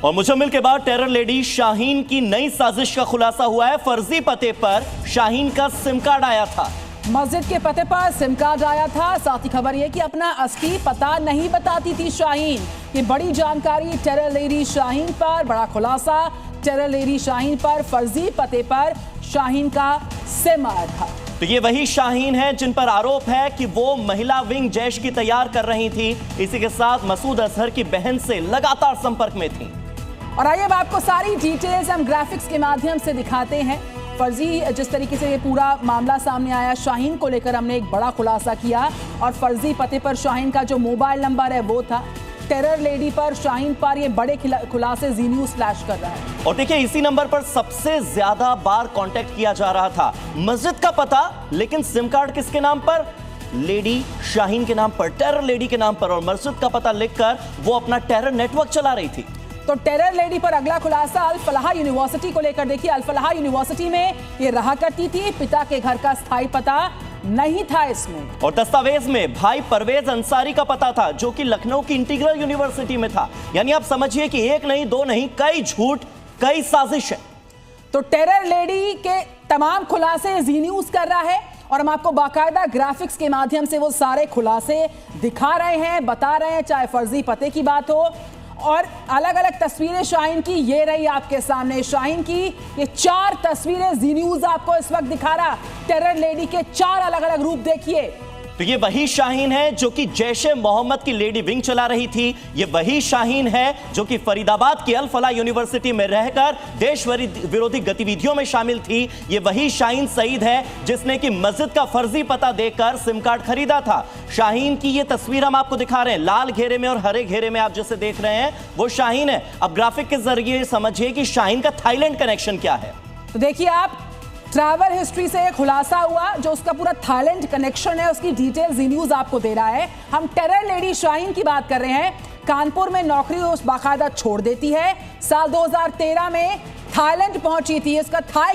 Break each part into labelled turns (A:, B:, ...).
A: और मुजम्मिल के बाद टेरर लेडी शाहीन की नई साजिश का खुलासा हुआ है। फर्जी पते पर शाहीन का सिम कार्ड आया था।
B: मस्जिद के पते पर सिम कार्ड आया था। साथ ही खबर यह कि अपना असली पता नहीं बताती थी शाहीन। ये बड़ी जानकारी टेरर लेडी शाहीन पर, बड़ा खुलासा टेरर लेडी शाहीन पर, फर्जी पते पर शाहीन का सिम आया था।
A: तो ये वही शाहीन है जिन पर आरोप है कि वो महिला विंग जैश की तैयार कर रही थी। इसी के साथ मसूद अजहर की बहन से लगातार संपर्क में थी।
B: और आइए अब आपको सारी डिटेल्स हम ग्राफिक्स के माध्यम से दिखाते हैं। फर्जी जिस तरीके से ये पूरा मामला सामने आया, शाहीन को लेकर हमने एक बड़ा खुलासा किया और फर्जी पते पर शाहीन का जो मोबाइल नंबर है वो था। टेरर लेडी पर, शाहीन पर ये बड़े खुलासे जी न्यूज़ फ्लैश कर रहा है।
A: और देखिए इसी नंबर पर सबसे ज्यादा बार कांटेक्ट किया जा रहा था। मस्जिद का पता, लेकिन सिम कार्ड किसके नाम पर? लेडी शाहीन के नाम पर, टेरर लेडी के नाम पर। और मस्जिद का पता लिखकर वो अपना टेरर नेटवर्क चला रही थी।
B: तो टेरर लेडी पर अगला खुलासा अल फलाह यूनिवर्सिटी को लेकर। देखिए अल फलाह यूनिवर्सिटी में ये रहा करती थी। पिता के घर का स्थायी पता नहीं था इसमें।
A: और दस्तावेज में भाई परवेज अंसारी का पता था, जो कि लखनऊ की इंटीग्रल यूनिवर्सिटी में था। यानी आप समझिए कि एक नहीं, दो नहीं, कई झूठ, कई साजिश है।
B: तो टेरर लेडी के तमाम खुलासे जी न्यूज़ कर रहा है और हम आपको बाकायदा ग्राफिक्स के माध्यम से वो सारे खुलासे दिखा रहे हैं, बता रहे हैं, चाहे फर्जी पते की बात हो। और अलग अलग तस्वीरें शाहीन की ये रही आपके सामने। शाहीन की ये 4 तस्वीरें जी न्यूज़ आपको इस वक्त दिखा रहा। टेरर लेडी के 4 अलग अलग रूप देखिए।
A: तो ये वही शाहीन है जो कि जैशे मोहम्मद की लेडी विंग चला रही थी। ये वही शाहीन है जो कि फरीदाबाद की अल फलाह यूनिवर्सिटी में रहकर देश विरोधी गतिविधियों में शामिल थी। ये वही शाहीन सईद है जिसने कि मस्जिद का फर्जी पता देकर सिम कार्ड खरीदा था। शाहीन की ये तस्वीर हम आपको दिखा रहे हैं, लाल घेरे में और हरे घेरे में आप जिसे देख रहे हैं वो शाहीन है। अब ग्राफिक के जरिए समझिए कि शाहीन का थाईलैंड कनेक्शन क्या है।
B: तो देखिए आप, ट्रैवल हिस्ट्री से एक खुलासा हुआ जो उसका पूरा थाईलैंड कनेक्शन है, उसकी डिटेल जी न्यूज़ आपको दे रहा है। हम टेरर लेडी शाहीन की बात कर रहे हैं। कानपुर में नौकरी उस बाकायदा छोड़ देती है। साल 2013 में थाईलैंड पहुंची थी। इसका थाई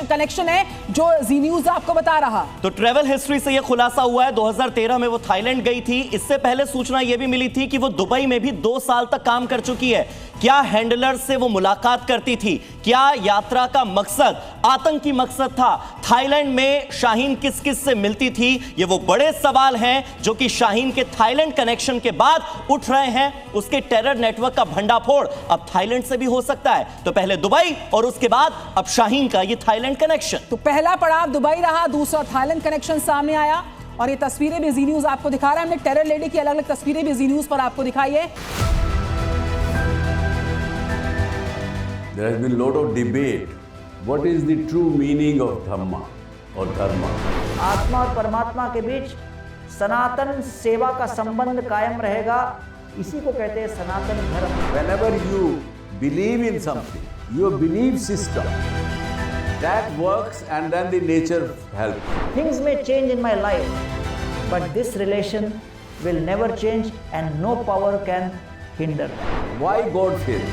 B: कनेक्शन है जो जी न्यूज़ आपको बता रहा।
A: तो ट्रैवल हिस्ट्री से यह खुलासा हुआ है 2013 में वो थाईलैंड गई थी। इससे पहले सूचना यह भी मिली थी कि वो दुबई में भी 2 साल तक काम कर चुकी है। क्या हैंडलर से वो मुलाकात करती थी? क्या यात्रा का मकसद आतंकी मकसद था? थाईलैंड में शाहीन किस किस से मिलती थी? ये वो बड़े सवाल हैं जो कि शाहीन के थाईलैंड कनेक्शन के बाद उठ रहे हैं। उसके टेरर नेटवर्क का भंडाफोड़ अब थाईलैंड से भी हो सकता है। तो पहले दुबई और उसके बाद अब शाहीन का ये थाईलैंड कनेक्शन।
B: तो पहला पड़ाव दुबई रहा, दूसरा थाईलैंड कनेक्शन सामने आया। और ये तस्वीरें भी जी न्यूज़ आपको दिखा रहा है। हमने टेरर लेडी की अलग अलग तस्वीरें भी जी न्यूज़ पर आपको दिखाई है।
C: There has been a lot of debate. What is the true meaning of Dhamma or Dharma?
D: आत्मा और परमात्मा के बीच सनातन सेवा का संबंध कायम रहेगा, इसी को कहते हैं सनातन धर्म।
C: Whenever you believe in something, your belief system that works and then the nature helps.
D: Things may change in my life, but this relation will never change and no power can hinder.
C: Why God fear?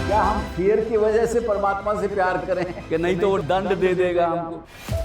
C: क्या हम fear की वजह से परमात्मा से प्यार करें कि नहीं तो वो दंड दे देगा हमको?